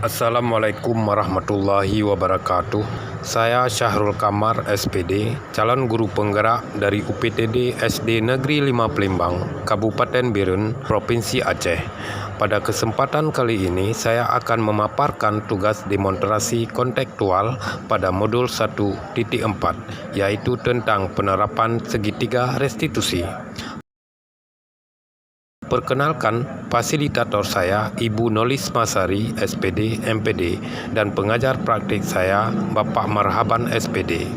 Assalamualaikum warahmatullahi wabarakatuh. Saya Syahrul Kamar, SPD, calon guru penggerak dari UPTD SD Negeri 5 Palembang, Kabupaten Berun, Provinsi Aceh. Pada kesempatan kali ini, saya akan memaparkan tugas demonstrasi kontekstual pada modul 1.4, yaitu tentang penerapan segitiga restitusi. Perkenalkan, fasilitator saya Ibu Nolis Masari, SPD, MPD, dan pengajar praktik saya Bapak Marhaban, SPD.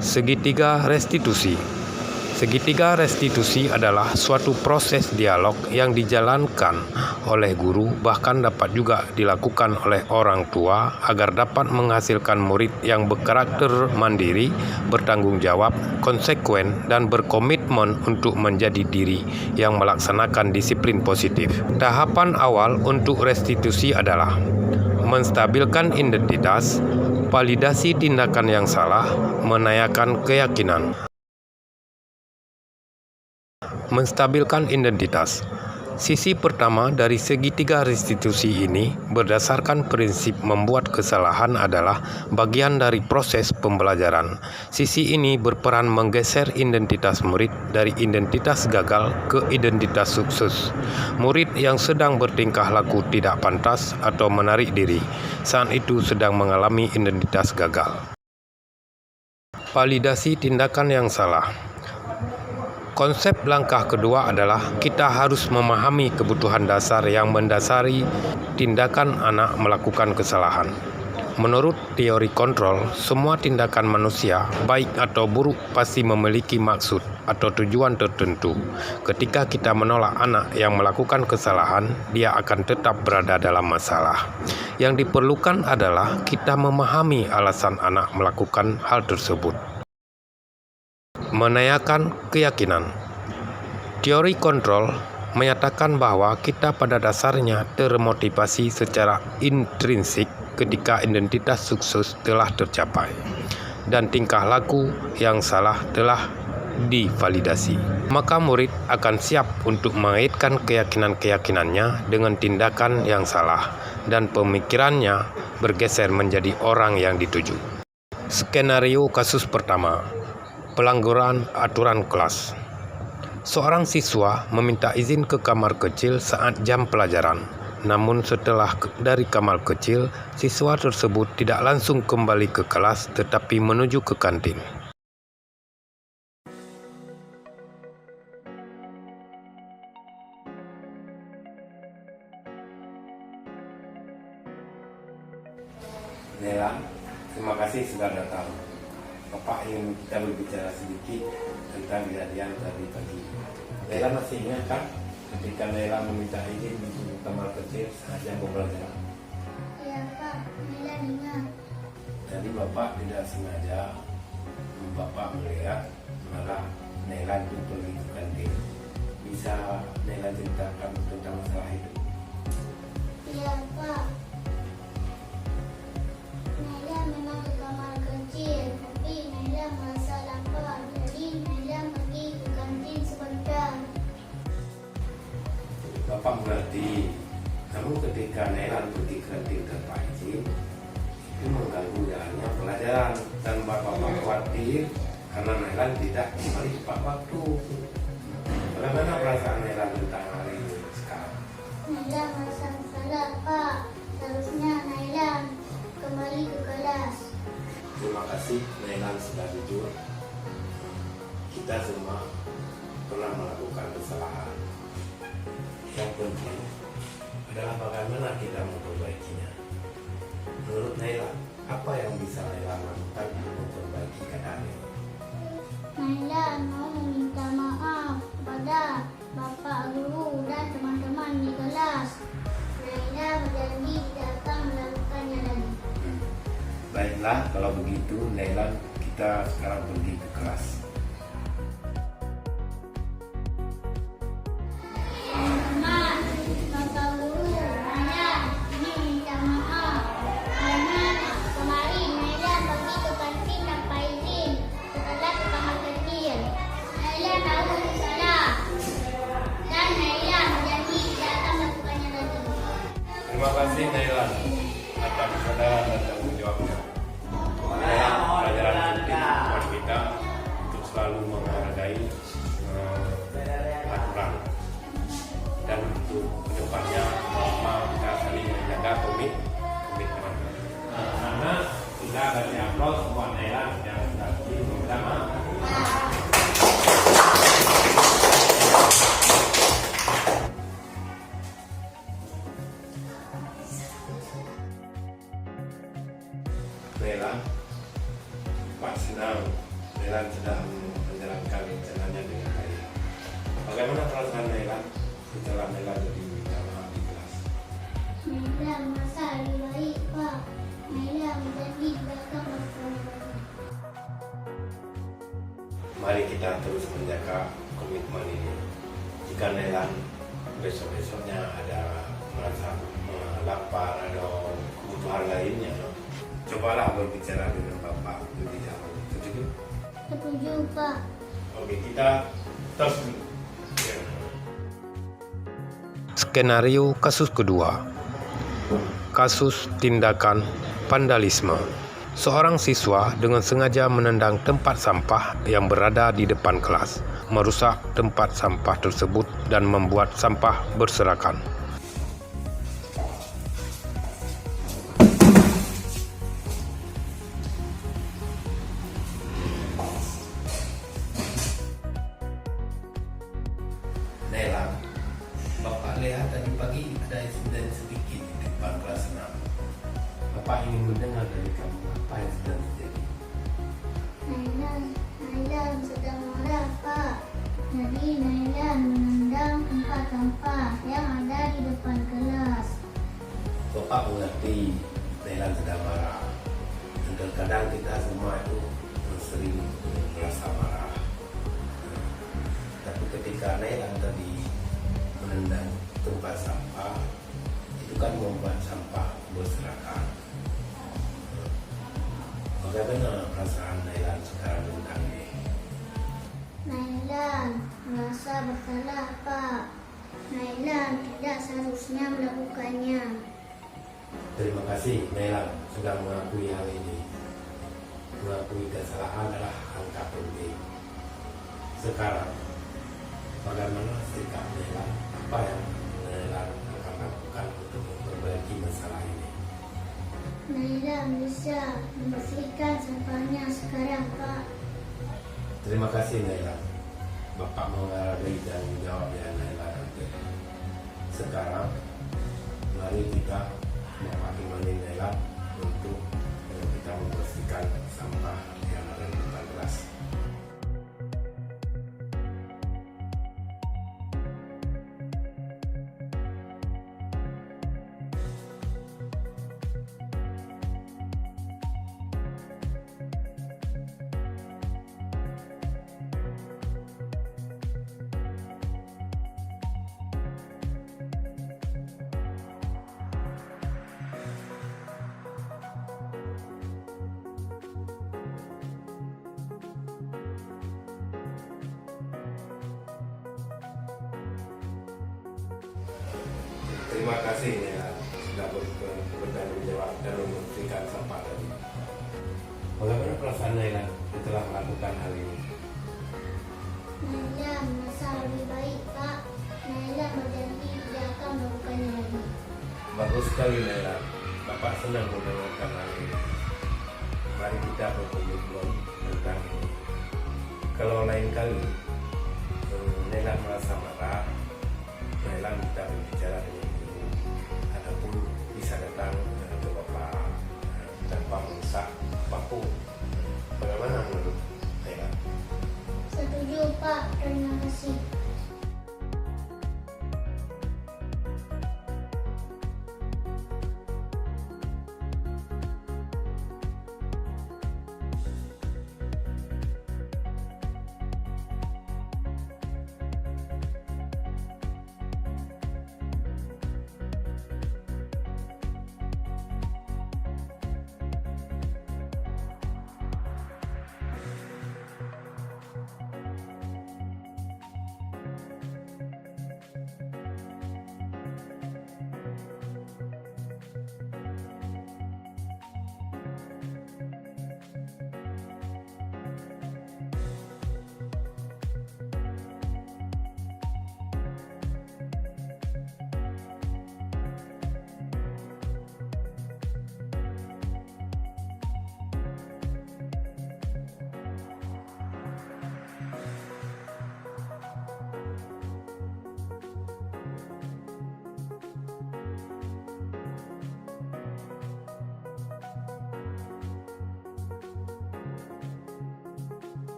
Segitiga restitusi. Segitiga restitusi adalah suatu proses dialog yang dijalankan oleh guru, bahkan dapat juga dilakukan oleh orang tua agar dapat menghasilkan murid yang berkarakter mandiri, bertanggung jawab, konsekuen, dan berkomitmen untuk menjadi diri yang melaksanakan disiplin positif. Tahapan awal untuk restitusi adalah menstabilkan identitas, validasi tindakan yang salah, menanyakan keyakinan. Menstabilkan identitas. Sisi pertama dari segitiga restitusi ini berdasarkan prinsip membuat kesalahan adalah bagian dari proses pembelajaran. Sisi ini berperan menggeser identitas murid dari identitas gagal ke identitas sukses. Murid yang sedang bertingkah laku tidak pantas atau menarik diri, saat itu sedang mengalami identitas gagal. Validasi tindakan yang salah. Konsep langkah kedua adalah kita harus memahami kebutuhan dasar yang mendasari tindakan anak melakukan kesalahan. Menurut teori kontrol, semua tindakan manusia, baik atau buruk, pasti memiliki maksud atau tujuan tertentu. Ketika kita menolak anak yang melakukan kesalahan, dia akan tetap berada dalam masalah. Yang diperlukan adalah kita memahami alasan anak melakukan hal tersebut. Menanyakan keyakinan. Teori kontrol menyatakan bahwa kita pada dasarnya termotivasi secara intrinsik ketika identitas sukses telah tercapai dan tingkah laku yang salah telah divalidasi. Maka murid akan siap untuk mengaitkan keyakinan-keyakinannya dengan tindakan yang salah dan pemikirannya bergeser menjadi orang yang dituju. Skenario kasus pertama. Pelanggaran aturan kelas. Seorang siswa meminta izin ke kamar kecil saat jam pelajaran. Namun setelah dari kamar kecil, siswa tersebut tidak langsung kembali ke kelas tetapi menuju ke kantin. Nela, terima kasih sudah datang. Bapak ingin kita berbicara sedikit tentang kejadian tadi pagi. Nela masih ingat kan ketika Nela meminta izin untuk kamar kecil saat jam pembelajaran? Iya Pak, Nela ingat. Jadi Bapak tidak sengaja Bapak melihat malah Nela itu pergi ke kantin. Bisa Nela ceritakan tentang masalah itu? Iya Pak, Nela memang ke kamar kecil, tapi Nela merasa lapar, jadi Nela pergi ke kantin sebentar. Bapak mengerti. Namun ketika Nela pergi ke kantin tanpa izin, itu mengganggu jalannya pelajaran dan Bapak khawatir karena Nela tidak kembali tepat waktu. Bagaimana perasaan Nela tentang hal ini sekarang? Nela merasa salah Pak, seharusnya Nela kembali ke kelas. Terima kasih Nela sudah jujur. Kita semua pernah melakukan kesalahan. Yang penting adalah bagaimana kita memperbaikinya. Menurut Nela, apa yang bisa Nela lakukan untuk memperbaiki keadaan ini? Nela mau meminta maaf kepada Bapak Guru dan teman-teman di kelas. Nela berjanji tidak akan melakukannya lagi. Baiklah, kalau begitu Nela, kita sekarang pergi ke kelas. Bapak Guru, Nela ingin minta maaf karena kemarin Nela pergi ke kantin tanpa izin setelah ke kamar kecil. Nela tahu itu salah dan Nela berjanji tidak akan melakukannya lagi. Terima kasih Nela. selalu menghargai aturan, dan untuk kedepannya kita saling menjaga komitmen. Karena kita kasih aplaus buat Nailan yang sudah pertama. Nailan, Pak senang Nailan sedang menjalankan rencananya dengan baik. Bagaimana perasaan Nailan setelah Nailan jadi jamaah di kelas? Nailan merasa lebih baik, Pak. Nailan menjadi belakang berkembang. Mari kita terus menjaga komitmen ini. Jika Nailan besok-besoknya ada merasa lapar atau kebutuhan lainnya, cobalah berbicara dengan Bapak lebih dahulu. Setuju? Setuju, Pak. Oke, kita terus. Ya. Skenario kasus kedua. Kasus tindakan vandalisme. Seorang siswa dengan sengaja menendang tempat sampah yang berada di depan kelas, merusak tempat sampah tersebut dan membuat sampah berserakan. Nailan, Bapak lihat tadi pagi ada insiden sedikit di depan kelas 6. Bapak ingin mendengar dari kamu apa yang sedang terjadi. Nailan sedang marah, Pak. Jadi Nailan menendang tempat sampah yang ada di depan kelas. Bapak mengerti Nailan sedang marah. Dan terkadang kita semua itu sering merasa marah. Tapi ketika Nailan tadi menendang tempat sampah, itu kan membuat sampah berserakan. Bagaimana perasaan Nailan sekarang tentang ini? Nailan merasa bersalah, Pak. Nailan tidak seharusnya melakukannya. Terima kasih Nailan sudah mengakui hal ini. Mengakui kesalahan adalah langkah penting. Sekarang, bagaimana sikap Nailan? Apa yang Nailan akan lakukan untuk memperbaiki masalah ini? Nailan bisa membersihkan sampahnya sekarang, Pak. Terima kasih Nailan. Bapak menghargai tanggung jawab yang Nailan ambil. Sekarang, mari kita menghakimi Nailan untuk kita membersihkan sampah yang ada di depan kelas. Terima kasih ya sudah bertanggung jawab dan membersihkan sampah tadi. Bagaimana perasaan Nailan setelah melakukan hal ini? Nailan merasa lebih baik, Pak. Nailan berjanji tidak akan melakukannya lagi. Bagus sekali Nailan. Bapak senang mendengarkan hal ini. Mari kita berkomitmen tentang ini. Kalau lain kali Nailan merasa marah, Nailan kita berbicara dengan guru ataupun bisa datang ke Bapak tanpa merusak baku. Bagaimana menurut Nailan? Setuju, Pak. Terima kasih.